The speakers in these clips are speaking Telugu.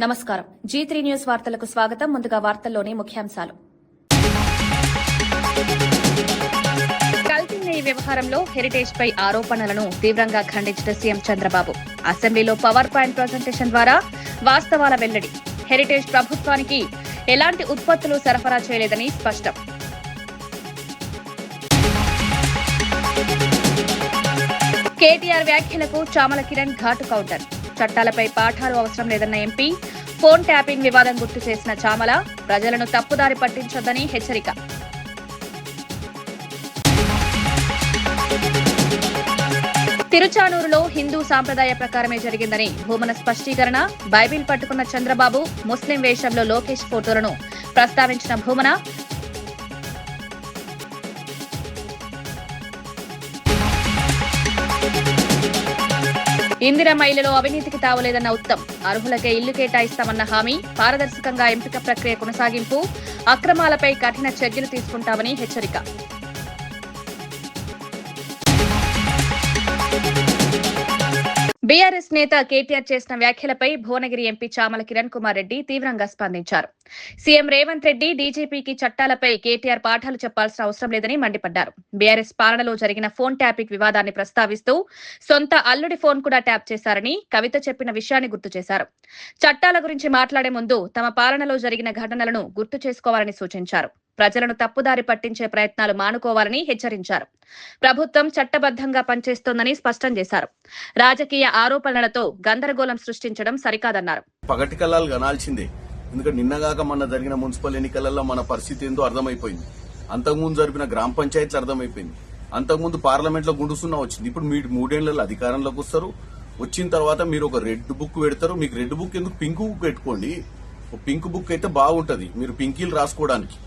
నమస్కారం. G3 న్యూస్ వార్తలకు స్వాగతం. ముందుగా వార్తల్లోని ముఖ్యాంశాలు. కల్తీ నెయ్యి వ్యవహారంలో హెరిటేజ్ పై ఆరోపణలను తీవ్రంగా ఖండించిన సీఎం చంద్రబాబు. అసెంబ్లీలో పవర్ పాయింట్ ప్రజెంటేషన్ ద్వారా వాస్తవాల వెల్లడి. హెరిటేజ్ ప్రభుత్వానికి ఎలాంటి ఉత్పత్తులు సరఫరా చేయలేదని స్పష్టం. కేటీఆర్ వ్యాఖ్యలకు చామల కిరణ్ ఘాటు కౌంటర్. చట్టాలపై పాఠాలు అవసరం లేదన్న ఎంపీ, ఫోన్ ట్యాపింగ్ వివాదం గుర్తు చేసిన చామల, ప్రజలను తప్పుదారి పట్టించొద్దని హెచ్చరిక. తిరుచానూరులో హిందూ సాంప్రదాయ ప్రకారమే జరిగిందని భూమన స్పష్టీకరణ. బైబిల్ పట్టుకున్న చంద్రబాబు, ముస్లిం వేషంలో లోకేష్ ఫోటోలను ప్రస్తావించిన భూమన. ఇందిరమ్మ ఇళ్లలో అవినీతికి తావులేదన్న ఉత్తమ్, అర్హులకే ఇల్లు కేటాయిస్తామన్న హామీ, పారదర్శకంగా ఎంపిక ప్రక్రియ కొనసాగింపు, అక్రమాలపై కఠిన చర్యలు తీసుకుంటామని హెచ్చరిక. బీఆర్ఎస్ నేత కేటీఆర్ చేసిన వ్యాఖ్యలపై భువనగిరి ఎంపీ చామల కిరణ్ కుమార్ రెడ్డి తీవ్రంగా స్పందించారు. సీఎం రేవంత్ రెడ్డి, డీజీపీకి చట్టాలపై కేటీఆర్ పాఠాలు చెప్పాల్సిన అవసరం లేదని మండిపడ్డారు. బీఆర్ఎస్ పాలనలో జరిగిన ఫోన్ ట్యాపింగ్ వివాదాన్ని ప్రస్తావిస్తూ సొంత అల్లుడి ఫోన్ కూడా ట్యాప్ చేశారని కవిత చెప్పిన విషయాన్ని గుర్తు చేశారు. చట్టాల గురించి మాట్లాడే ముందు తమ పాలనలో జరిగిన ఘటనలను గుర్తు చేసుకోవాలని సూచించారు. ప్రజలను తప్పుదారి పట్టించే ప్రయత్నాలు మానుకోవాలని హెచ్చరించారు. ప్రభుత్వం చట్టబద్దంగా పనిచేస్తోందని స్పష్టం చేశారు. రాజకీయ ఆరోపణలతో గందరగోళం సృష్టించడం సరికాదన్నారు. పగటి కల్లాలు కనాల్సిందే. ఎందుకంటే నిన్నగాక మొన్న జరిగిన మున్సిపల్ ఎన్నికలలో మన పరిస్థితి ఏందో అర్థమైపోయింది. అంతకుముందు జరిపిన గ్రామ పంచాయతీలు అర్థమైపోయింది. అంతకుముందు పార్లమెంట్ లో గుండుసున్నా వచ్చింది. ఇప్పుడు మీరు 3 ఏళ్లలో అధికారంలోకి వస్తారు. వచ్చిన తర్వాత మీరు ఒక రెడ్ బుక్ పెడతారు. మీకు రెడ్ బుక్ ఎందుకు, పింక్ బుక్ పెట్టుకోండి. పింక్ బుక్ అయితే బాగుంటది, మీరు పింకీలు రాసుకోవడానికి.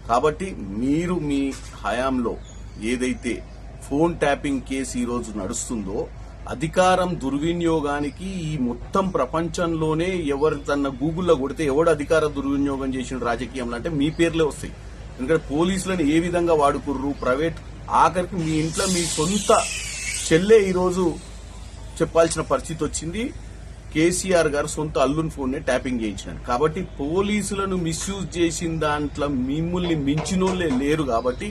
కాబట్టి మీరు మీ హయాంలో ఏదైతే ఫోన్ ట్యాపింగ్ కేసు ఈ రోజు నడుస్తుందో, అధికారం దుర్వినియోగానికి ఈ మొత్తం ప్రపంచంలోనే ఎవరు తన గూగుల్లో కొడితే ఎవడు అధికార దుర్వినియోగం చేసిన రాజకీయంలో అంటే మీ పేర్లే వస్తాయి. ఎందుకంటే పోలీసులను ఏ విధంగా వాడుకుర్రు, ప్రైవేట్, ఆఖరికి మీ ఇంట్లో మీ సొంత చెల్లె ఈరోజు చెప్పాల్సిన పరిస్థితి వచ్చింది. కేసీఆర్ గారు సొంత అల్లుని ఫోన్ ని ట్యాపింగ్ చేయించినారు. కాబట్టి పోలీసులను మిస్యూజ్ చేసిన దాంట్లో మిమ్మల్ని మించినోళ్లే లేరు. కాబట్టి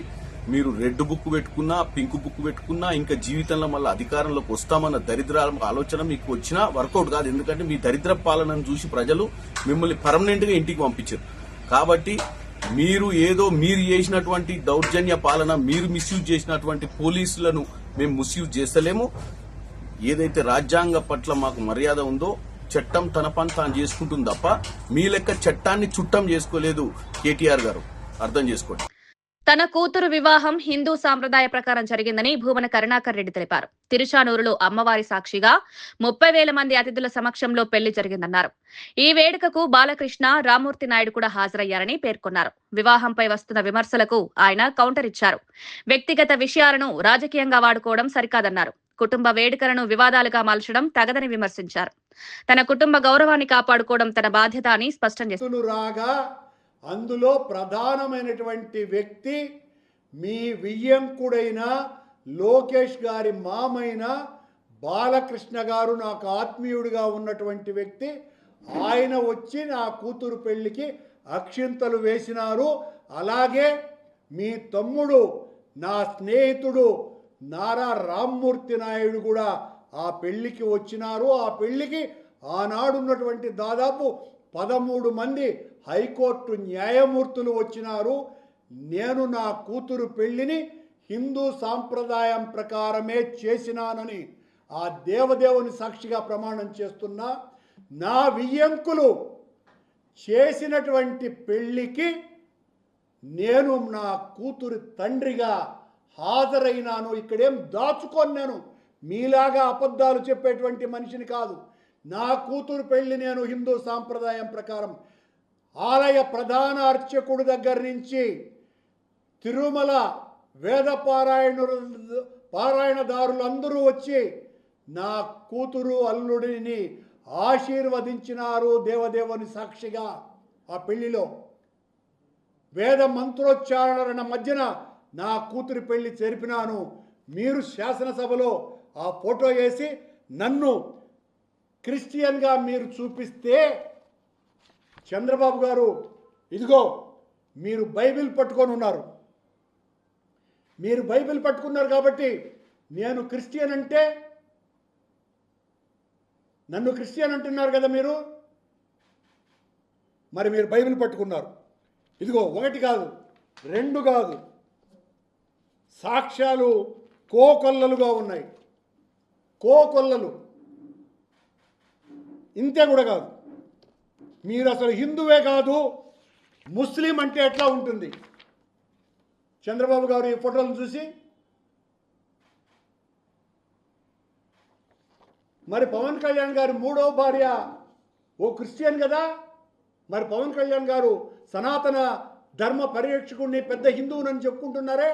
మీరు రెడ్ బుక్ పెట్టుకున్నా, పింక్ బుక్ పెట్టుకున్నా, ఇంకా జీవితంలో మళ్ళీ అధికారంలోకి వస్తామన్న దరిద్ర ఆలోచన మీకు వచ్చినా వర్కౌట్ కాదు. ఎందుకంటే మీ దరిద్ర పాలనను చూసి ప్రజలు మిమ్మల్ని పర్మనెంట్ గా ఇంటికి పంపించారు. కాబట్టి మీరు చేసినటువంటి దౌర్జన్య పాలన, మీరు మిస్యూజ్ చేసినటువంటి పోలీసులను మేము మిస్యూజ్ చేస్తలేము. ఏదైతే రాజ్యాంగ పట్ల మాకు మర్యాద ఉందో, చట్టం తన పని తాను చేసుకుంటుంది తప్ప మీ లెక్క చట్టాన్ని చుట్టం చేసుకోలేదు కేటీఆర్ గారు. అర్థం చేసుకోండి. తన కూతురు వివాహం హిందూ సాంప్రదాయ ప్రకారం జరిగిందని భూమన కరుణాకర్ రెడ్డి తెలిపారు. తిరుచానూరులో అమ్మవారి సాక్షిగా 30,000 మంది అతిథుల సమక్షంలో పెళ్లి జరిగిందన్నారు. ఈ వేడుకకు బాలకృష్ణ, రామ్మూర్తి నాయుడు కూడా హాజరయ్యారని పేర్కొన్నారు. వివాహంపై వస్తున్న విమర్శలకు ఆయన కౌంటర్ ఇచ్చారు. వ్యక్తిగత విషయాలను రాజకీయంగా వాడుకోవడం సరికాదన్నారు. కుటుంబ వేడుకలను వివాదాలుగా మలచడం తగదని విమర్శించారు. తన కుటుంబ గౌరవాన్ని కాపాడుకోవడం తన బాధ్యత అని స్పష్టం చేశారు. అందులో ప్రధానమైనటువంటి వ్యక్తి మీ వియ్యంకుడైన లోకేష్ గారి మామైన బాలకృష్ణ గారు, నాకు ఆత్మీయుడిగా ఉన్నటువంటి వ్యక్తి. ఆయన వచ్చి నా కూతురు పెళ్లికి అక్షింతలు వేసినారు. అలాగే మీ తమ్ముడు, నా స్నేహితుడు నారా రామ్మూర్తి నాయుడు కూడా ఆ పెళ్లికి వచ్చినారు. ఆ పెళ్లికి ఆనాడున్నటువంటి దాదాపు 13 మంది హైకోర్టు న్యాయమూర్తులు వచ్చినారు. నేను నా కూతురు పెళ్లిని హిందూ సాంప్రదాయం ప్రకారమే చేసినానని ఆ దేవదేవుని సాక్షిగా ప్రమాణం చేస్తున్నా. నా వియ్యంకులు చేసినటువంటి పెళ్లికి నేను నా కూతురు తండ్రిగా హాజరైనాను. ఇక్కడేం దాచుకొని నేను మీలాగా అబద్ధాలు చెప్పేటువంటి మనిషిని కాదు. నా కూతురు పెళ్లి నేను హిందూ సాంప్రదాయం ప్రకారం ఆలయ ప్రధాన అర్చకుడి దగ్గర నుంచి తిరుమల వేద పారాయణదారులందరూ వచ్చి నా కూతురు అల్లుడిని ఆశీర్వదించినారు దేవదేవుని సాక్షిగా. ఆ పెళ్లిలో వేద మంత్రోచ్చారణ మధ్యన నా కూతురి పెళ్లి జరిపినాను. మీరు శాసనసభలో ఆ ఫోటో వేసి నన్ను క్రిస్టియన్గా మీరు చూపిస్తే చంద్రబాబు గారు ఇదిగో మీరు బైబిల్ పట్టుకొని ఉన్నారు. మీరు బైబిల్ పట్టుకున్నారు కాబట్టి నేను క్రిస్టియన్ అంటే, నన్ను క్రిస్టియన్ అంటున్నారు కదా మీరు. మరి మీరు బైబిల్ పట్టుకున్నారు. ఇదిగో ఒకటి కాదు, రెండు కాదు, సాక్ష్యాలు కోకొల్లలుగా ఉన్నాయి. కోకొల్లలు. ఇంతే కూడా కాదు, మీరు అసలు హిందువే కాదు ముస్లిం అంటే ఎట్లా ఉంటుంది? చంద్రబాబు గారు ఈ ఫోటోలను చూసి మరి పవన్ కళ్యాణ్ గారు మూడో భార్య ఓ క్రిస్టియన్ కదా, మరి పవన్ కళ్యాణ్ గారు సనాతన ధర్మ పరిరక్షకుడిని పెద్ద హిందువునని చెప్పుకుంటున్నారే,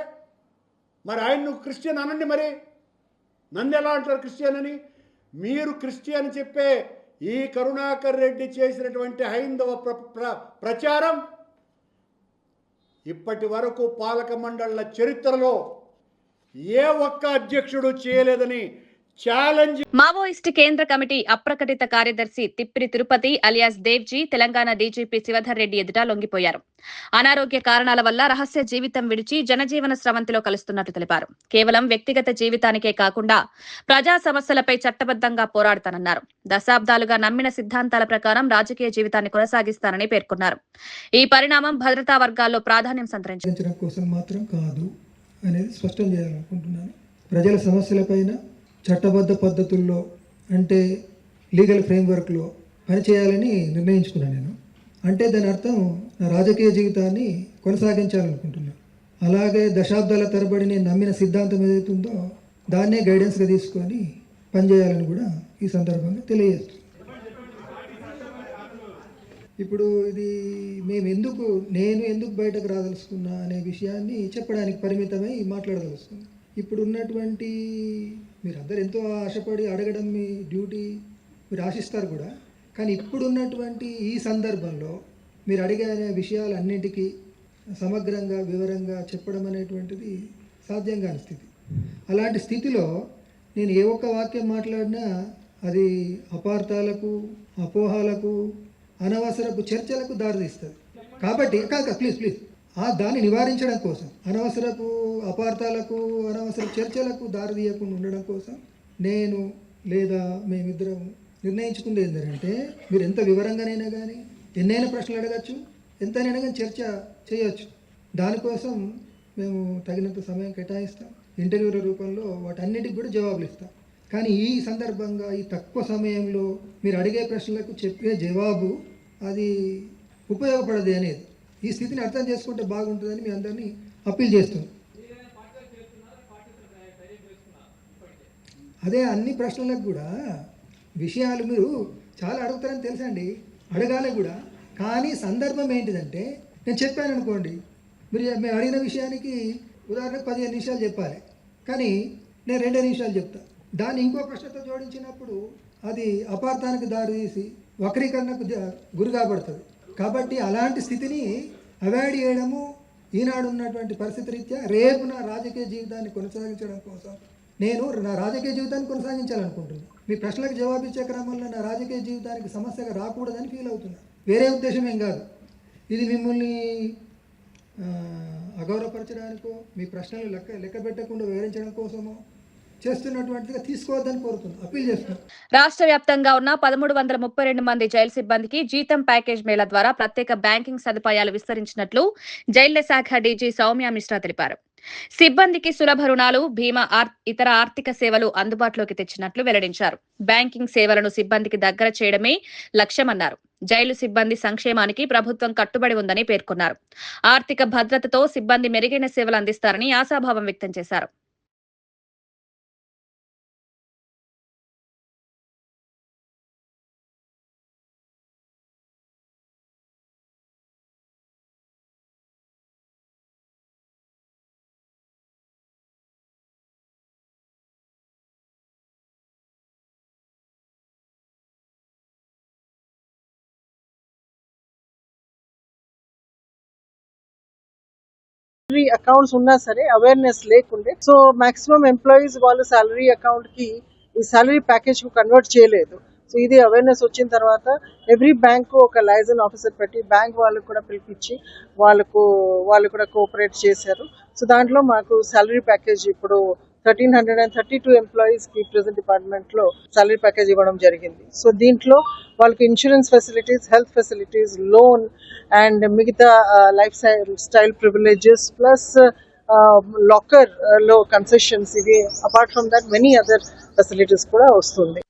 మరి ఆయన్ను క్రిస్టియన్ అనండి. మరి నన్ను ఎలా అంటారు క్రిస్టియన్ అని? మీరు క్రిస్టియన్ చెప్పే ఈ కరుణాకర్ రెడ్డి చేసినటువంటి హైందవ ప్రచారం ఇప్పటి వరకు పాలక మండళ్ల చరిత్రలో ఏ ఒక్క అధ్యక్షుడు చేయలేదని ఛాలెంజ్. మావోయిస్టు కేంద్ర కమిటీ అప్రకటిత కార్యదర్శి తిప్పిరి తిరుపతి అలియాస్ దేవ్జీ తెలంగాణ డీజీపీ శివధర్ రెడ్డి ఎదుట లొంగిపోయారు. అనారోగ్య కారణాల వల్ల రహస్య జీవితం విడిచి జనజీవన స్రవంతిలో కలుస్తున్నట్లు తెలిపారు. కేవలం వ్యక్తిగత జీవితానికే కాకుండా ప్రజా సమస్యలపై చట్టబద్దంగా పోరాడతానన్నారు. దశాబ్దాలుగా నమ్మిన సిద్ధాంతాల ప్రకారం రాజకీయ జీవితాన్ని కొనసాగిస్తానని పేర్కొన్నారు. ఈ పరిణామం భద్రతా వర్గాల్లో ప్రాధాన్యం సంతరించింది. కోసం మాత్రం కాదు అనేది స్పష్టం చేయాలనుకుంటున్నాను. ప్రజల సమస్యలపైన చట్టబద్ధ పద్ధతుల్లో అంటే లీగల్ ఫ్రేమ్వర్క్లో పనిచేయాలని నిర్ణయించుకున్నాను నేను. అంటే దాని అర్థం నా రాజకీయ జీవితాన్ని కొనసాగించాలనుకుంటున్నాను. అలాగే దశాబ్దాల తరబడి నేను నమ్మిన సిద్ధాంతం ఏదైతుందో దాన్నే గైడెన్స్గా తీసుకొని పనిచేయాలని కూడా ఈ సందర్భంగా తెలియజేస్తున్నాను. ఇప్పుడు ఇది నేను ఎందుకు బయటకు రాదలుచుకున్నా అనే విషయాన్ని చెప్పడానికి పరిమితమై మాట్లాడదలుచుకున్నాను. ఇప్పుడు ఉన్నటువంటి మీరందరూ ఎంతో ఆశపడి అడగడం మీ డ్యూటీ, మీరు ఆశిస్తారు కూడా. కానీ ఇప్పుడున్నటువంటి ఈ సందర్భంలో మీరు అడిగే విషయాలన్నింటికీ సమగ్రంగా వివరంగా చెప్పడం అనేటువంటిది సాధ్యం కాని స్థితి. అలాంటి స్థితిలో నేను ఏ ఒక్క వాక్యం మాట్లాడినా అది అపార్థాలకు, అపోహాలకు, అనవసరపు చర్చలకు దారితీస్తుంది. కాబట్టి ప్లీజ్ దాన్ని నివారించడం కోసం, అనవసరపు అపార్థాలకు, అనవసరపు చర్చలకు దారితీయకుండా ఉండడం కోసం నేను లేదా మేమిద్దరం నిర్ణయించుకుంది ఏంటంటే, మీరు ఎంత వివరంగానైనా కానీ ఎన్నైనా ప్రశ్నలు అడగచ్చు, ఎంతైనా కానీ చర్చ చేయవచ్చు. దానికోసం మేము తగినంత సమయం కేటాయిస్తాం. ఇంటర్వ్యూల రూపంలో వాటన్నిటికి కూడా జవాబులు ఇస్తాం. కానీ ఈ సందర్భంగా ఈ తక్కువ సమయంలో మీరు అడిగే ప్రశ్నలకు చెప్పే జవాబు అది ఉపయోగపడదు అనేది ఈ స్థితిని అర్థం చేసుకుంటే బాగుంటుందని మీ అందరినీ అప్పీల్ చేస్తున్నాం. అదే అన్ని ప్రశ్నలకు కూడా విషయాలు మీరు చాలా అడుగుతారని తెలుసండి, అడగాలి కూడా. కానీ సందర్భం ఏంటిదంటే, నేను చెప్పాను అనుకోండి, మేము అడిగిన విషయానికి ఉదాహరణకు 15 నిమిషాలు చెప్పాలి, కానీ నేను 2 నిమిషాలు చెప్తాను. దాన్ని ఇంకో ప్రశ్నతో జోడించినప్పుడు అది అపార్థానికి దారితీసి వక్రీకరణకు గురి కాబడుతుంది. కాబట్టి అలాంటి స్థితిని అవాయిడ్ చేయడము ఈనాడు ఉన్నటువంటి పరిస్థితి రీత్యా రేపు నా రాజకీయ జీవితాన్ని కొనసాగించడం కోసం నేను నా రాజకీయ జీవితాన్ని కొనసాగించాలనుకుంటున్నాను. మీ ప్రశ్నలకు జవాబిచ్చే క్రమంలో నా రాజకీయ జీవితానికి సమస్యగా రాకూడదని ఫీల్ అవుతున్నా. వేరే ఉద్దేశం ఏం కాదు. ఇది మిమ్మల్ని అగౌరవపరచడానికో, మీ ప్రశ్నలు లెక్క పెట్టకుండా వివరించడం కోసమో చేస్తున్నటువంటిగా తీసుకోవద్దని కోరుతున్నాను, అప్పీల్ చేస్తున్నాను. రాష్ట్ర వ్యాప్తంగా ఉన్న 1332 మంది జైలు సిబ్బందికి జీతం ప్యాకేజ్ మేళ ద్వారా ప్రత్యేక బ్యాంకింగ్ సదుపాయాలు విస్తరించినట్లు జైళ్ల శాఖ డీజీ సౌమ్య మిశ్రా తెలిపారు. సిబ్బందికి సులభ రుణాలు, బీమా, ఇతర ఆర్థిక సేవలు అందుబాటులోకి తెచ్చినట్లు వెల్లడించారు. బ్యాంకింగ్ సేవలను సిబ్బందికి దగ్గర చేయడమే లక్ష్యమన్నారు. జైలు సిబ్బంది సంక్షేమానికి ప్రభుత్వం కట్టుబడి ఉందని పేర్కొన్నారు. ఆర్థిక భద్రతతో సిబ్బంది మెరుగైన సేవలు అందిస్తారని ఆశాభావం వ్యక్తం చేశారు. అకౌంట్స్ ఉన్నా సరే అవేర్నెస్ లేకుండే, సో మాక్సిమం ఎంప్లాయీస్ వాళ్ళు సాలరీ అకౌంట్ కి ఈ సాలరీ ప్యాకేజ్ కు కన్వర్ట్ చేయలేదు. సో ఇది అవేర్నెస్ వచ్చిన తర్వాత ఎవ్రీ బ్యాంక్ ఒక లైజన్ ఆఫీసర్ పెట్టి బ్యాంక్ వాళ్ళకు కూడా పిలిపించి వాళ్ళు కూడా కోఆపరేట్ చేశారు. సో దాంట్లో మాకు సాలరీ ప్యాకేజ్ ఇప్పుడు 1332 ఎంప్లాయీస్ కి ప్రెజెంట్ డిపార్ట్మెంట్ లో సాలరీ ప్యాకేజ్ ఇవ్వడం జరిగింది. సో దీంట్లో వాళ్ళకి insurance facilities, health facilities, loan and మిగతా lifestyle privileges plus locker లో కన్సెషన్స్, ఇవి apart from that many other facilities కూడా వస్తుంది.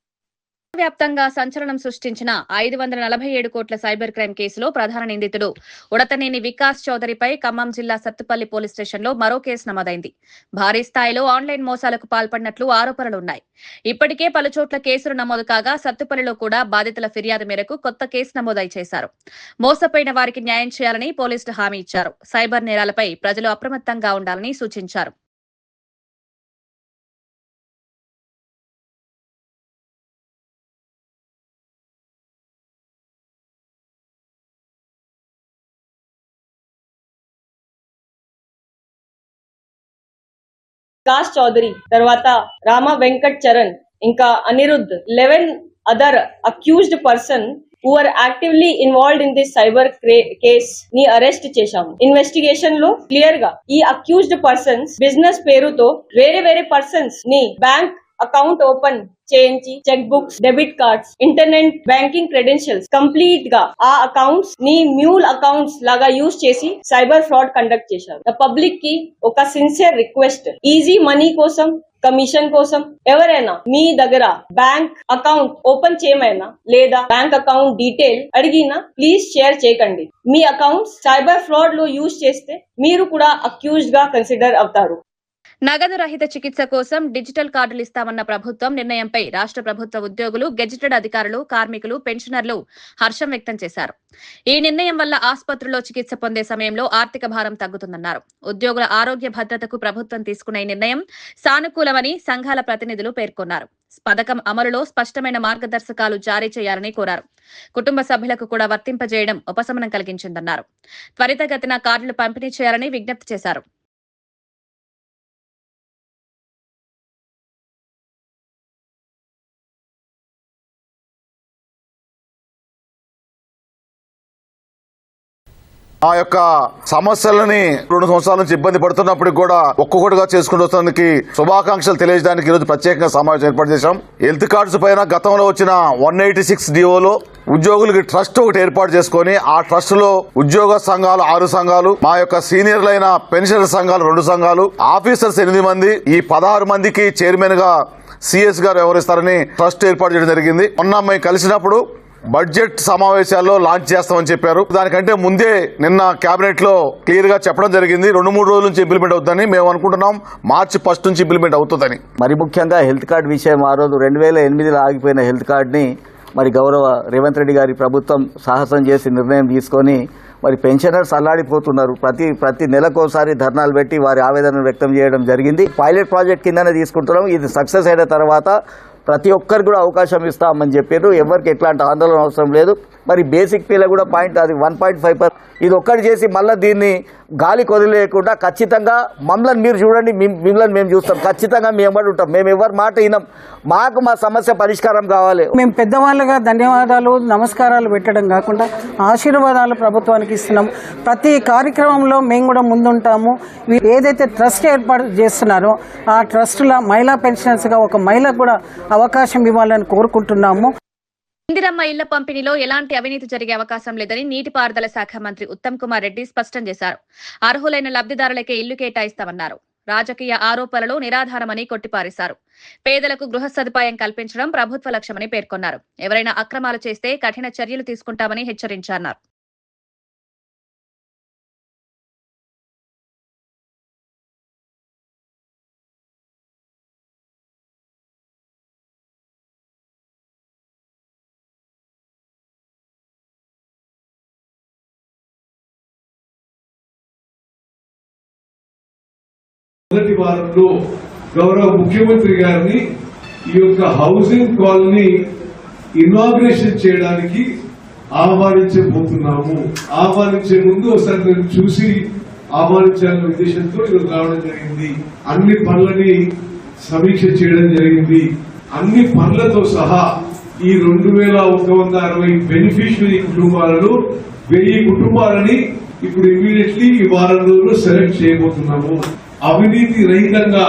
వ్యాప్తంగా సంచలనం సృష్టించిన 547 కోట్ల సైబర్ క్రైమ్ కేసులో ప్రధాన నిందితుడు ఉడతనేని వికాస్ చౌదరిపై ఖమ్మం జిల్లా సత్తుపల్లి పోలీస్ స్టేషన్లో మరో కేసు నమోదైంది. భారీ స్థాయిలో ఆన్లైన్ మోసాలకు పాల్పడినట్లు ఆరోపణలున్నాయి. ఇప్పటికే పలుచోట్ల కేసులు నమోదు కాగా సత్తుపల్లిలో కూడా బాధితుల ఫిర్యాదు మేరకు కొత్త కేసు నమోదై చేశారు. మోసపోయిన వారికి న్యాయం చేయాలని పోలీసులు హామీ ఇచ్చారు. సైబర్ నేరాలపై ప్రజలు అప్రమత్తంగా ఉండాలని సూచించారు. వికాస్ చౌదరి, తర్వాత రామ వెంకట్ చరణ్, ఇంకా Anirudh, 11 other accused person who are actively involved in this cyber case ని అరెస్ట్ చేశాము. ఇన్వెస్టిగేషన్ లో క్లియర్ గా ఈ అక్యూజ్డ్ పర్సన్స్ బిజినెస్ పేరుతో వేరే పర్సన్స్ ని బ్యాంక్ అకౌంట్ ఓపెన్ చేయించి check books, debit cards, internet banking credentials complete గా ఆ అకౌంట్స్ ని మ్యూల్ అకౌంట్స్ లాగా యూజ్ చేసి సైబర్ ఫ్రాడ్ కండక్ట్ చేశారు. పబ్లిక్ కి ఒక సిన్సియర్ రిక్వెస్ట్, ఈజీ మనీ కోసం, కమిషన్ కోసం ఎవరైనా మీ దగ్గర బ్యాంక్ అకౌంట్ ఓపెన్ చేయమైనా లేదా బ్యాంక్ అకౌంట్ డీటెయిల్ అడిగినా ప్లీజ్ షేర్ చేయకండి. మీ అకౌంట్స్ సైబర్ ఫ్రాడ్ లో యూజ్ చేస్తే మీరు కూడా అక్యూజ్డ్ గా కన్సిడర్ అవుతారు. నగదు రహిత చికిత్స కోసం డిజిటల్ కార్డులు ఇస్తామన్న ప్రభుత్వం నిర్ణయంపై రాష్ట్ర ప్రభుత్వ ఉద్యోగులు, గెజిటెడ్ అధికారులు, కార్మికులు, పెన్షనర్లు హర్షం వ్యక్తం చేశారు. ఈ నిర్ణయం వల్ల ఆసుపత్రుల్లో చికిత్స పొందే సమయంలో ఆర్థిక భారం తగ్గుతుందన్నారు. ఉద్యోగుల ఆరోగ్య భద్రతకు ప్రభుత్వం తీసుకున్న ఈ నిర్ణయం సానుకూలమని సంఘాల ప్రతినిధులు పేర్కొన్నారు. పథకం అమలులో స్పష్టమైన మార్గదర్శకాలు జారీ చేయాలని కోరారు. కుటుంబ సభ్యులకు కూడా వర్తింపజేయడం ఉపశమనం కలిగించిందన్నారు. త్వరితగతిన కార్డులు పంపిణీ చేయాలని విజ్ఞప్తి చేశారు. ఆ యొక్క సమస్యలని 2 సంవత్సరాల నుంచి ఇబ్బంది పడుతున్నప్పుడు కూడా ఒక్కొక్కటిగా చేసుకుంటూ వస్తున్నందుకు శుభాకాంక్షలు తెలియజేయడానికి ఈరోజు ప్రత్యేకంగా సమావేశం ఏర్పాటు చేశాం. హెల్త్ కార్డ్స్ పైన గతంలో వచ్చిన 186 డిఓలో ఉద్యోగులకి ట్రస్ట్ ఒకటి ఏర్పాటు చేసుకుని ఆ ట్రస్ట్ లో ఉద్యోగ సంఘాలు 6 సంఘాలు, మా యొక్క సీనియర్లైన పెన్షనర్ సంఘాలు 2 సంఘాలు, ఆఫీసర్స్ 8 మంది, ఈ 16 మందికి చైర్మన్ గా సిఎస్ గారు వ్యవహరిస్తారని ట్రస్ట్ ఏర్పాటు చేయడం జరిగింది. మొన్న మేము కలిసినప్పుడు బడ్జెట్ సమావేశాల్లో లాంచ్ చేస్తామని చెప్పారు. దానికంటే ముందే నిన్న కేబినెట్ లో క్లియర్ గా చెప్పడం జరిగింది. 2-3 రోజుల నుంచి ఇంప్లిమెంట్ అవుతుందని మేము అనుకుంటున్నాం. మార్చి 1 నుంచి ఇంప్లిమెంట్ అవుతుందని. మరి ముఖ్యంగా హెల్త్ కార్డు విషయం, ఆ రోజు 2008లో ఆగిపోయిన హెల్త్ కార్డుని మరి గౌరవ రేవంత్ రెడ్డి గారి ప్రభుత్వం సాహసం చేసి నిర్ణయం తీసుకొని మరి పెన్షనర్స్ అల్లాడిపోతున్నారు. ప్రతి నెలకోసారి ధర్నాలు పెట్టి వారి ఆవేదనను వ్యక్తం చేయడం జరిగింది. పైలట్ ప్రాజెక్ట్ కిందనే తీసుకుంటున్నాం. ఇది సక్సెస్ అయిన తర్వాత ప్రతి ఒక్కరికి కూడా అవకాశం ఇస్తామని చెప్పారు. ఎవరికి ఎట్లాంటి ఆందోళన అవసరం లేదు. మరి బేసిక్ పీలో కూడా పాయింట్ అది 1.5%. ఇది ఒక్కటి చేసి మళ్ళీ దీన్ని గాలి కొదిలేయకుండా ఖచ్చితంగా మమ్మల్ని మీరు చూడండి, మిమ్మల్ని మేము చూస్తాం, ఖచ్చితంగా మేము ఎమ్మడి ఉంటాం. మేము ఎవరి మాట వినం. మాకు మా సమస్య పరిష్కారం కావాలి. మేము పెద్దవాళ్ళుగా ధన్యవాదాలు, నమస్కారాలు పెట్టడం కాకుండా ఆశీర్వాదాలు ప్రభుత్వానికి ఇస్తున్నాం. ప్రతి కార్యక్రమంలో మేము కూడా ముందుంటాము. ఏదైతే ట్రస్ట్ ఏర్పాటు చేస్తున్నారో ఆ ట్రస్టుల మహిళా పెన్షనర్స్గా ఒక మహిళకు కూడా అవకాశం ఇవ్వాలని కోరుకుంటున్నాము. ఇందిరమ్మ ఇళ్ల పంపిణీలో ఎలాంటి అవినీతి జరిగే అవకాశం లేదని నీటిపారుదల శాఖ మంత్రి ఉత్తమ్ కుమార్ రెడ్డి స్పష్టం చేశారు. అర్హులైన లబ్ధిదారులకే ఇల్లు కేటాయిస్తామన్నారు. రాజకీయ ఆరోపణలు నిరాధారమని కొట్టిపారేశారు. పేదలకు గృహ సదుపాయం కల్పించడం ప్రభుత్వ లక్ష్యమని పేర్కొన్నారు. ఎవరైనా అక్రమాలు చేస్తే కఠిన చర్యలు తీసుకుంటామని హెచ్చరించారు. మొదటి వారంలో గౌరవ ముఖ్యమంత్రి గారిని ఈ యొక్క హౌసింగ్ కాలనీ ఇనాగ్రేషన్ చేయడానికి ఆహ్వానించబోతున్నాము. ఆహ్వానించే ముందు ఒకసారి నేను చూసి ఆహ్వానించాలనే ఉద్దేశంతో ఈరోజు రావడం జరిగింది. అన్ని పనులని సమీక్ష చేయడం జరిగింది. అన్ని పనులతో సహా ఈ 2160 బెనిఫిషియరీ కుటుంబాలను 1000 కుటుంబాలని ఇప్పుడు ఇమీడియట్లీ ఈ వారం రోజుల్లో సెలెక్ట్ చేయబోతున్నాము. అవినీతి రహితంగా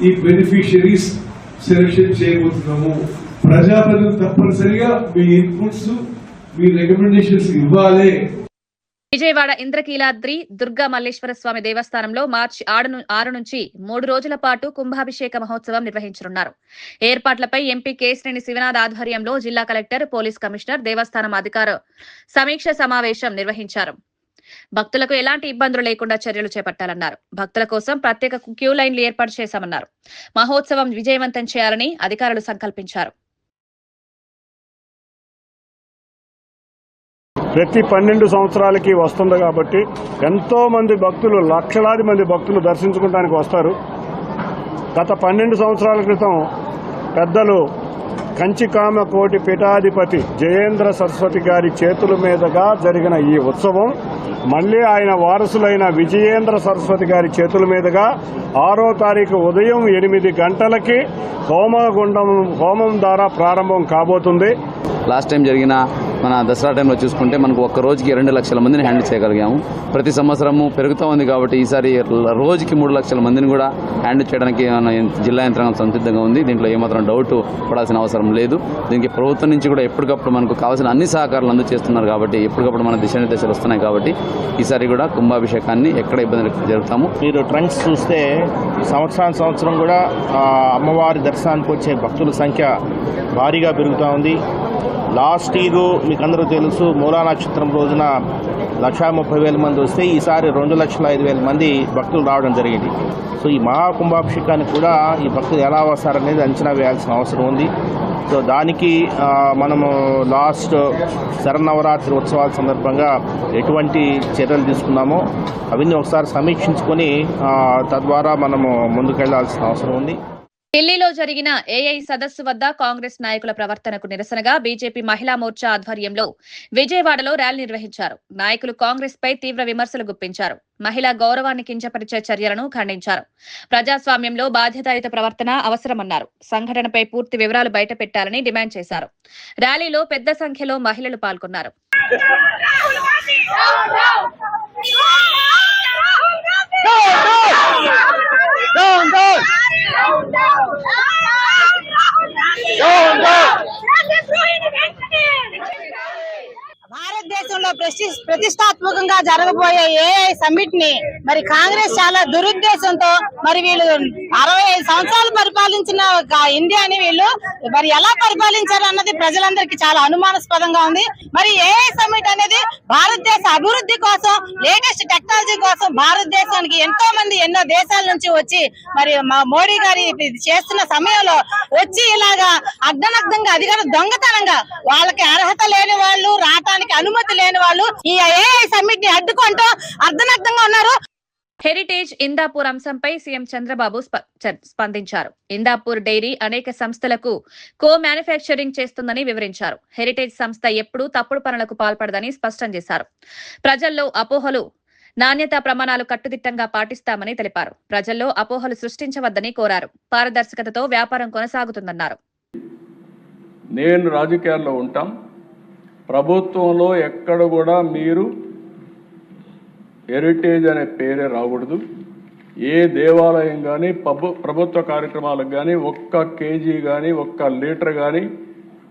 ఈ బెనిఫిషియరీస్ సెలెక్షన్ చేయబోతున్నాము. ప్రజాప్రతినిధులు తప్పనిసరిగా మీ ఇన్పుట్స్, మీ రికమెండేషన్స్ ఇవ్వాలి. విజయవాడ ఇంద్రకీలాద్రి దుర్గా మల్లేశ్వర స్వామి దేవస్థానంలో మార్చి 6 నుంచి 3 రోజుల పాటు కుంభాభిషేక మహోత్సవం నిర్వహించనున్నారు. ఏర్పాట్లపై ఎంపీ కేశినేని శివనాథ్ ఆధ్వర్యంలో జిల్లా కలెక్టర్, పోలీస్ కమిషనర్, దేవస్థానం అధికారులు సమీక్ష సమావేశం నిర్వహించారు. భక్తులకు ఎలాంటి ఇబ్బందులు లేకుండా చర్యలు చేపట్టాలన్నారు. భక్తుల కోసం ప్రత్యేక క్యూ లైన్లు ఏర్పాటు చేశామన్నారు. మహోత్సవం విజయవంతం చేయాలని అధికారులు సంకల్పించారు. ప్రతి 12 సంవత్సరాలకి వస్తుంది కాబట్టి ఎంతో మంది భక్తులు, లక్షలాది మంది భక్తులు దర్శించుకోవడానికి వస్తారు. గత 12 సంవత్సరాల క్రితం పెద్దలు కంచికామ కోటి పీఠాధిపతి జయేంద్ర సరస్వతి గారి చేతుల మీదుగా జరిగిన ఈ ఉత్సవం మళ్లీ ఆయన వారసులైన విజయేంద్ర సరస్వతి గారి చేతుల మీదుగా 6వ తారీఖు ఉదయం 8 గంటలకి హోమం ద్వారా ప్రారంభం కాబోతుంది. లాస్ట్ టైం జరిగిన మన దసరా టైంలో చూసుకుంటే మనకు ఒక్క రోజుకి 2 లక్షల మందిని హ్యాండిల్ చేయగలిగాము. ప్రతి సంవత్సరము పెరుగుతూ ఉంది కాబట్టి ఈసారి రోజుకి 3 లక్షల మందిని కూడా హ్యాండిల్ చేయడానికి జిల్లా యంత్రాంగం సంసిద్ధంగా ఉంది. దీంట్లో ఏమాత్రం డౌట్ పడాల్సిన అవసరం లేదు. దీనికి ప్రభుత్వం నుంచి కూడా ఎప్పటికప్పుడు మనకు కావాల్సిన అన్ని సహకారాలు అందజేస్తున్నారు కాబట్టి ఎప్పటికప్పుడు మన దిశానిర్దేశాలు వస్తున్నాయి కాబట్టి ఈసారి కూడా కుంభాభిషేకాన్ని ఎక్కడ ఇబ్బంది జరుగుతాము. మీరు ట్రెండ్స్ చూస్తే సంవత్సరం కూడా అమ్మవారి దర్శనానికి వచ్చే భక్తుల సంఖ్య భారీగా పెరుగుతూ ఉంది. లాస్ట్ ఇయర్ మీకు అందరూ తెలుసు, మూలా నక్షత్రం రోజున 1,30,000 మంది వస్తే ఈసారి 2,05,000 మంది భక్తులు రావడం జరిగింది. సో ఈ మహాకుంభాభిషేకానికి కూడా ఈ భక్తులు ఎలా వస్తారనేది అంచనా వేయాల్సిన అవసరం ఉంది. సో దానికి మనము లాస్ట్ శరన్నవరాత్రి ఉత్సవాల సందర్భంగా ఎటువంటి చర్యలు తీసుకున్నామో అవన్నీ ఒకసారి సమీక్షించుకొని తద్వారా మనము ముందుకెళ్లాల్సిన అవసరం ఉంది. ఢిల్లీలో జరిగిన ఏఐ సదస్సు వద్ద కాంగ్రెస్ నాయకుల ప్రవర్తనకు నిరసనగా బీజేపీ మహిళా మోర్చా ఆధ్వర్యంలో విజయవాడలో ర్యాలీ నిర్వహించారు. నాయకులు కాంగ్రెస్ పై తీవ్ర విమర్శలు గుప్పించారు. మహిళా గౌరవాన్ని కించపరిచే చర్యలను ఖండించారు. ప్రజాస్వామ్యంలో బాధ్యతాయుత ప్రవర్తన అవసరమన్నారు. సంఘటనపై పూర్తి వివరాలు బయటపెట్టాలని డిమాండ్ చేశారు. ర్యాలీలో పెద్ద సంఖ్యలో మహిళలు పాల్గొన్నారు. భారతదేశంలో ప్రతిష్టాత్మకంగా జరగబోయే ఏఐ సమ్మిట్ ని మరి కాంగ్రెస్ చాలా దురుద్దేశంతో మరి వీళ్ళు 65 సంవత్సరాలు పరిపాలించిన ఇండియాని వీళ్ళు మరి ఎలా పరిపాలించారు అన్నది ప్రజలందరికీ చాలా అనుమానాస్పదంగా ఉంది. మరి ఏఐ సమ్మిట్ అనేది భారతదేశ అభివృద్ధి కోసం, లేటెస్ట్ టెక్నాలజీ కోసం భారతదేశానికి ఎంతో మంది ఎన్నో దేశాల నుంచి వచ్చి మరి మా మోడీ గారి చేస్తున్న సమయంలో వచ్చి ఇలాగా అర్ధనగ్ధంగా అధికార దొంగతనంగా వాళ్ళకి అర్హత లేని వాళ్ళు, రావటానికి అనుమతి లేని వాళ్ళు ఈ ఏఐ సమ్మిట్ ని అడ్డుకుంటూ అర్ధనగ్ధంగా ఉన్నారు. హెరిటేజ్ ఇందాపూర్ అంశంపై సీఎం చంద్రబాబు స్పందించారు. ఇందాపూర్ డైరీ అనేక సంస్థలకు కో మ్యానుఫ్యాక్చరింగ్ చేస్తుందని వివరించారు. హెరిటేజ్ సంస్థ ఎప్పుడూ తప్పుడు పనులకు పాల్పడదని స్పష్టం చేశారు. ప్రజల్లో అపోహలు, నాణ్యతా ప్రమాణాలు కట్టుదిట్టంగా పాటిస్తామని తెలిపారు. ప్రజల్లో అపోహలు సృష్టించవద్దని కోరారు. పారదర్శకతతో వ్యాపారం కొనసాగుతుందన్నారు. నేను రాజకీయాల్లో ఉంటాం, ప్రభుత్వంలో ఎక్కడ కూడా మీరు హెరిటేజ్ అనే పేరే రాకూడదు. ఏ దేవాలయం కానీ ప్రభుత్వ కార్యక్రమాలకు కానీ ఒక్క కేజీ కానీ ఒక్క లీటర్ కానీ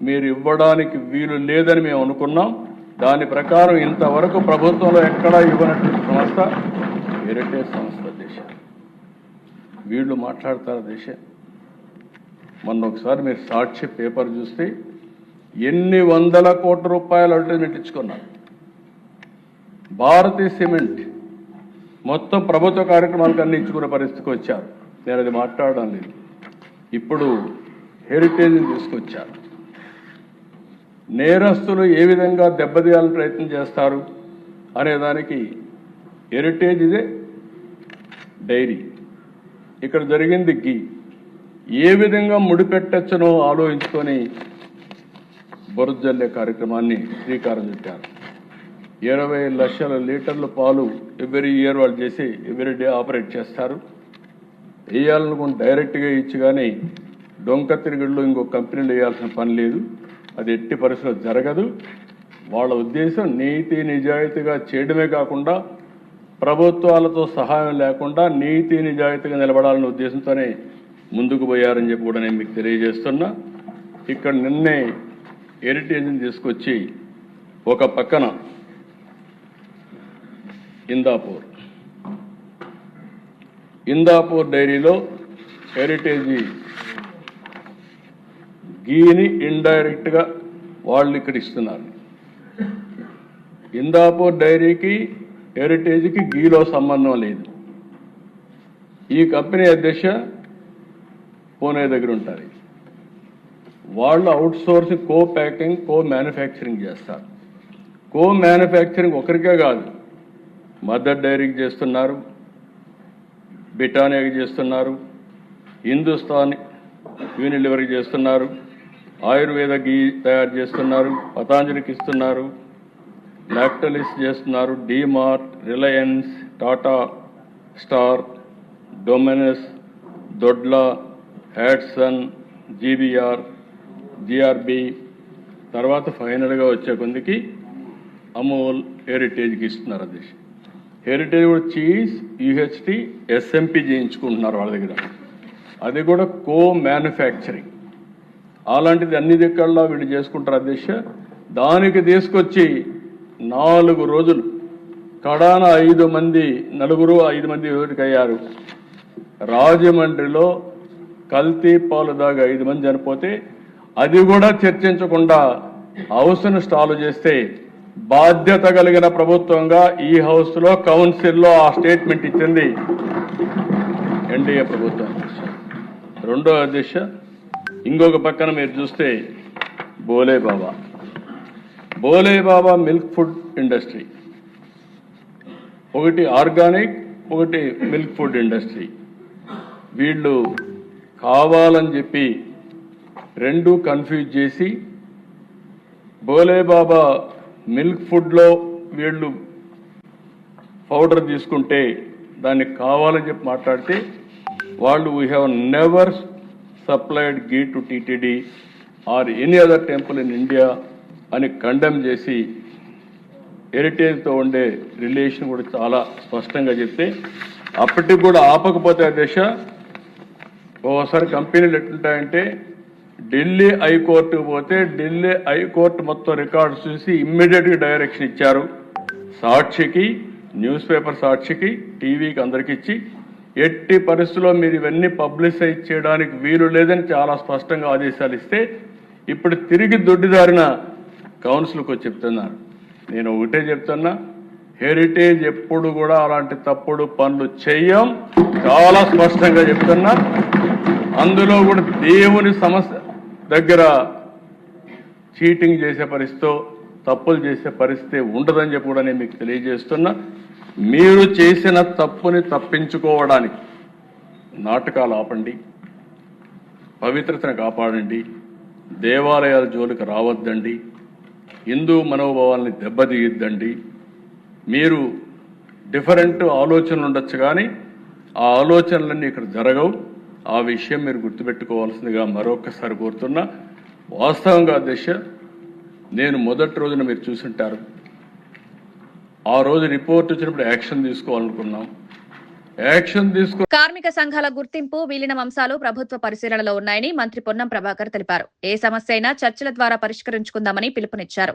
మీరు ఇవ్వడానికి వీలు లేదని మేము అనుకున్నాం. దాని ప్రకారం ఇంతవరకు ప్రభుత్వంలో ఎక్కడా ఇవ్వనటువంటి సంస్థ హెరిటేజ్ సంస్థ. దేశ వీళ్ళు మాట్లాడతారు దేశ. మొన్న ఒకసారి మీరు సాక్షి పేపర్ చూస్తే ఎన్ని వందల కోట్ల రూపాయలు అడ్వర్టైజ్మెంట్ ఇచ్చుకున్నారు. భారతీయ సిమెంట్ మొత్తం ప్రభుత్వ కార్యక్రమాలకు అన్ని ఇచ్చుకునే పరిస్థితికి వచ్చారు. నేను అది మాట్లాడడం లేదు. ఇప్పుడు హెరిటేజ్ని తీసుకొచ్చారు. నేరస్తులు ఏ విధంగా దెబ్బతీయాలని ప్రయత్నం చేస్తారు అనేదానికి హెరిటేజ్ ఇదే డైరీ, ఇక్కడ జరిగింది గీ. ఏ విధంగా ముడిపెట్టచ్చునో ఆలోచించుకొని బొరుజల్లే కార్యక్రమాన్ని శ్రీకారం చుట్టారు. 20 లక్షల లీటర్ల పాలు ఎవ్రీ ఇయర్ వాళ్ళు చేసి ఎవ్రీ డే ఆపరేట్ చేస్తారు. వేయాలనుకుని డైరెక్ట్గా ఇచ్చి కానీ డొంక తిరుగుళ్ళు ఇంకో కంపెనీలు వేయాల్సిన పని లేదు. అది ఎట్టి పరిస్థితుల్లో జరగదు. వాళ్ళ ఉద్దేశం నీతి నిజాయితీగా చేయడమే కాకుండా ప్రభుత్వాలతో సహాయం లేకుండా నీతి నిజాయితీగా నిలబడాలనే ఉద్దేశంతోనే ముందుకు పోయారని చెప్పి కూడా నేను మీకు తెలియజేస్తున్నా. ఇక్కడ నిన్నే హెరిటేజ్ని తీసుకొచ్చి ఒక పక్కన ఇందాపూర్ డైరీలో హెరిటేజీ గీని ఇండైరెక్ట్గా వాళ్ళు ఇక్కడ ఇస్తున్నారు. ఇందాపూర్ డైరీకి హెరిటేజ్కి గీలో సంబంధం లేదు. ఈ కంపెనీ అధ్యక్ష పూణే దగ్గర ఉంటారు. వాళ్ళు అవుట్ సోర్సింగ్ కో ప్యాకింగ్ కో మ్యానుఫ్యాక్చరింగ్ చేస్తారు. కో మ్యానుఫ్యాక్చరింగ్ ఒకరికే కాదు, మదర్ డైరీకి చేస్తున్నారు, బ్రిటానియాకి చేస్తున్నారు, హిందుస్థాన్ యూనిలివర్కి చేస్తున్నారు, ఆయుర్వేద గీ తయారు చేస్తున్నారు, పతాంజలికి ఇస్తున్నారు, లాక్టలిస్ చేస్తున్నారు, DMart, Reliance, Tata star, Domino's, Dodla, Hatsun, GBR, GRB, తర్వాత ఫైనల్గా వచ్చే కొందికి అమూల్ హెరిటేజ్కి ఇస్తున్నారు. అది హెరిటేజ్ కూడా చీజ్, యూహెచ్టీ, ఎస్ఎంపి చేయించుకుంటున్నారు వాళ్ళ దగ్గర. అది కూడా కో మ్యానుఫ్యాక్చరింగ్. అలాంటిది అన్ని దిక్కల్లో వీళ్ళు చేసుకుంటారు అధ్యక్ష. దానికి తీసుకొచ్చి 4 రోజులు కడాన 5 మంది ఎవరికి అయ్యారు. రాజమండ్రిలో కల్తీ పాలు దాగా 5 మంది చనిపోతే అది కూడా చర్చించకుండా హౌస్ను స్టాల్ చేస్తే బాధ్యత కలిగిన ప్రభుత్వంగా ఈ హౌస్లో కౌన్సిల్లో ఆ స్టేట్మెంట్ ఇచ్చింది ఎన్డీఏ ప్రభుత్వం. రెండో అధ్యక్ష, ఇంకొక పక్కన మీరు చూస్తే బోలే బాబా మిల్క్ ఫుడ్ ఇండస్ట్రీ, ఒకటి ఆర్గానిక్, ఒకటి మిల్క్ ఫుడ్ ఇండస్ట్రీ. వీళ్ళు కావాలని చెప్పి 2 కన్ఫ్యూజ్ చేసి బోలే బాబా మిల్క్ ఫుడ్లో వీళ్ళు పౌడర్ తీసుకుంటే దాన్ని కావాలని చెప్పి మాట్లాడితే వాళ్ళు we have never supplied ghee to TTD or any other temple in India అని కండెమ్ చేసి హెరిటేజ్తో ఉండే రిలేషన్ కూడా చాలా స్పష్టంగా చెప్తే అప్పటికి కూడా ఆపకపోతే దశ ఓసారి కంపెనీలు ఎట్లుంటాయంటే ఢిల్లీ హైకోర్టుకు పోతే ఢిల్లీ హైకోర్టు మొత్తం రికార్డు చూసి ఇమ్మీడియట్గా డైరెక్షన్ ఇచ్చారు. సాక్షికి, న్యూస్ పేపర్ సాక్షికి, టీవీకి అందరికి ఇచ్చి ఎట్టి పరిస్థితుల్లో మీరు ఇవన్నీ పబ్లిసైజ్ చేయడానికి వీలు లేదని చాలా స్పష్టంగా ఆదేశాలు ఇస్తే ఇప్పుడు తిరిగి దొడ్డిదారిన కౌన్సిల్కి వచ్చి చెప్తున్నారు. నేను ఒకటే చెప్తున్నా, హెరిటేజ్ ఎప్పుడు కూడా అలాంటి తప్పుడు పనులు చెయ్యం, చాలా స్పష్టంగా చెప్తున్నా. అందులో కూడా దేవుని సమస్య దగ్గర చీటింగ్ చేసే పరిస్థితి, తప్పులు చేసే పరిస్థితి ఉండదని చెప్పి కూడా నేను మీకు తెలియజేస్తున్నా. మీరు చేసిన తప్పుని తప్పించుకోవడానికి నాటకాలు ఆపండి, పవిత్రతను కాపాడండి, దేవాలయాల జోలికి రావద్దండి, హిందూ మనోభావాల్ని దెబ్బతీయద్దండి. మీరు డిఫరెంట్ ఆలోచనలు ఉండొచ్చు కానీ ఆ ఆలోచనలన్నీ ఇక్కడ జరగవు. ఆ విషయం మీరు గుర్తుపెట్టుకోవాల్సిందిగా మరొకసారి కోరుతున్నా. వాస్తవంగా అధ్యక్ష, నేను మొదటి రోజున మీరు చూసుంటారు, ఆ రోజు రిపోర్ట్ వచ్చినప్పుడు యాక్షన్ తీసుకోవాలనుకున్నాం. కార్మిక సంఘాల గుర్తింపు, విలీనం అంశాలు ప్రభుత్వ పరిశీలనలో ఉన్నాయని మంత్రి పొన్నం ప్రభాకర్ తెలిపారు. ఏ సమస్య అయినా చర్చల ద్వారా పరిష్కరించుకుందామని పిలుపునిచ్చారు.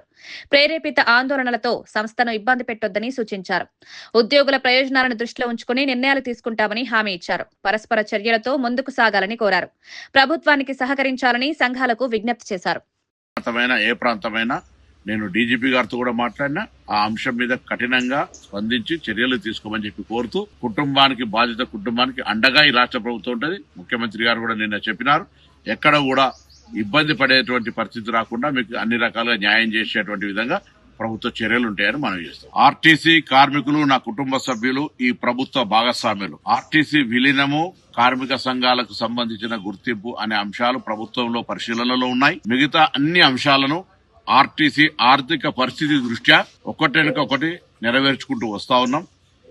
ప్రేరేపిత ఆందోళనలతో సంస్థను ఇబ్బంది పెట్టొద్దని సూచించారు. ఉద్యోగుల ప్రయోజనాలను దృష్టిలో ఉంచుకుని నిర్ణయాలు తీసుకుంటామని హామీ ఇచ్చారు. పరస్పర చర్యలతో ముందుకు సాగాలని కోరారు. ప్రభుత్వానికి సహకరించాలని సంఘాలకు విజ్ఞప్తి చేశారు. ఏ ప్రాంతమైనా నేను డీజీపీ గారితో కూడా మాట్లాడినా ఆ అంశం మీద కఠినంగా స్పందించి చర్యలు తీసుకోమని చెప్పి కోరుతూ, కుటుంబానికి అండగా ఈ రాష్ట్ర ప్రభుత్వం ఉంటుంది. ముఖ్యమంత్రి గారు కూడా నిన్న చెప్పినారు, ఎక్కడ కూడా ఇబ్బంది పడేటువంటి పరిస్థితి రాకుండా మీకు అన్ని రకాలుగా న్యాయం చేసేటువంటి విధంగా ప్రభుత్వ చర్యలు ఉంటాయని మనం చేస్తాం. ఆర్టీసీ కార్మికులు, నా కుటుంబ సభ్యులు ఈ ప్రభుత్వ భాగస్వామ్యులు. ఆర్టీసీ విలీనము, కార్మిక సంఘాలకు సంబంధించిన గుర్తింపు అనే అంశాలు ప్రభుత్వంలో పరిశీలనలో ఉన్నాయి. మిగతా అన్ని అంశాలను ఆర్టీసీ ఆర్థిక పరిస్థితి దృష్ట్యా ఒకటి నెరవేర్చుకుంటూ వస్తా ఉన్నాం.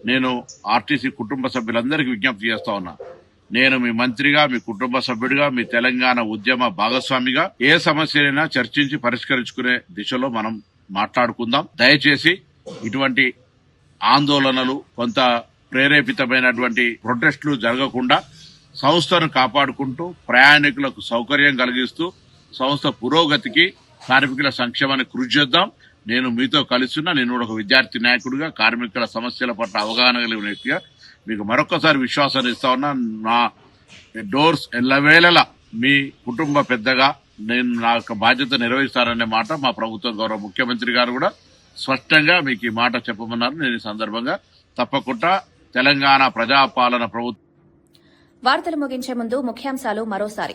నేను ఆర్టీసీ కుటుంబ సభ్యులందరికీ విజ్ఞప్తి చేస్తా ఉన్నా, నేను మీ మంత్రిగా, మీ కుటుంబ సభ్యుడిగా, మీ తెలంగాణ ఉద్యమ భాగస్వామిగా ఏ సమస్యలైనా చర్చించి పరిష్కరించుకునే దిశలో మనం మాట్లాడుకుందాం. దయచేసి ఇటువంటి ఆందోళనలు, కొంత ప్రేరేపితమైనటువంటి ప్రొటెస్టులు జరగకుండా సంస్థను కాపాడుకుంటూ ప్రయాణికులకు సౌకర్యం కలిగిస్తూ సంస్థ పురోగతికి, కార్మికుల సంక్షేమానికి కృషి చేద్దాం. నేను మీతో కలిసిన్నా. నేను కూడా ఒక విద్యార్థి నాయకుడిగా, కార్మికుల సమస్యల పట్ల అవగాహన కలిగిన వ్యక్తిగా మీకు మరొకసారి విశ్వాసాన్ని ఇస్తా ఉన్నా. నా డోర్స్ ఎల్లవేళలా మీ కుటుంబ పెద్దగా నేను నా యొక్క బాధ్యత నిర్వహిస్తాననే మాట మా ప్రభుత్వం గౌరవ ముఖ్యమంత్రి గారు కూడా స్పష్టంగా మీకు ఈ మాట చెప్పమన్నారు. నేను ఈ సందర్భంగా తప్పకుండా తెలంగాణ ప్రజాపాలన ప్రభుత్వం. వార్తలు ముగించే ముందు ముఖ్యాంశాలు మరోసారి.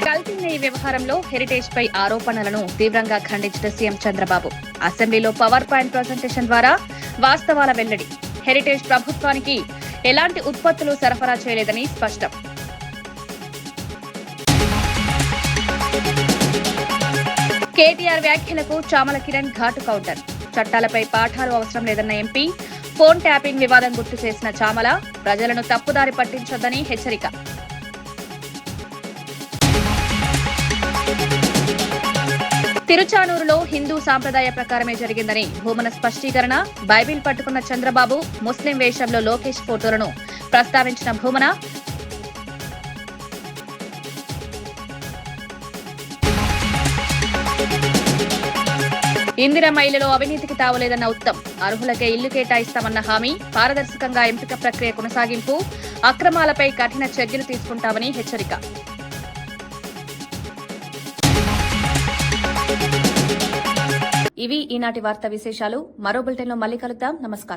కల్తీ నెయ్యి వ్యవహారంలో హెరిటేజ్ పై ఆరోపణలను తీవ్రంగా ఖండించిన సీఎం చంద్రబాబు. అసెంబ్లీలో పవర్ పాయింట్ ప్రజెంటేషన్ ద్వారా వాస్తవాల వెల్లడి. హెరిటేజ్ ప్రభుత్వానికి ఎలాంటి ఉత్పత్తులు సరఫరా చేయలేదని స్పష్టం. కేటీఆర్ వ్యాఖ్యలకు చామల కిరణ్ ఘాటు కౌంటర్. చట్టాలపై పాఠాలు అవసరం లేదన్న ఎంపీ. ఫోన్ ట్యాపింగ్ వివాదం గుర్తు చేసిన చామల, ప్రజలను తప్పుదారి పట్టించొద్దని హెచ్చరిక. తిరుచానూరులో హిందూ సాంప్రదాయ ప్రకారమే జరిగిందని భూమన స్పష్టీకరణ. బైబిల్ పట్టుకున్న చంద్రబాబు, ముస్లిం వేషంలో లోకేష్ ఫోటోలను ప్రస్తావించిన భూమన. ఇందిరమ్మ ఇళ్లలో అవినీతికి తావలేదన్న ఉత్తమ్. అర్హులకే ఇల్లు కేటాయిస్తామన్న హామీ. పారదర్శకంగా ఎంపిక ప్రక్రియ కొనసాగింపు. అక్రమాలపై కఠిన చర్యలు తీసుకుంటామని హెచ్చరిక. ఇవి ఈనాటి వార్తా విశేషాలు. మరో బులెటిన్లో మళ్ళీ కలుద్దాం. నమస్కారం.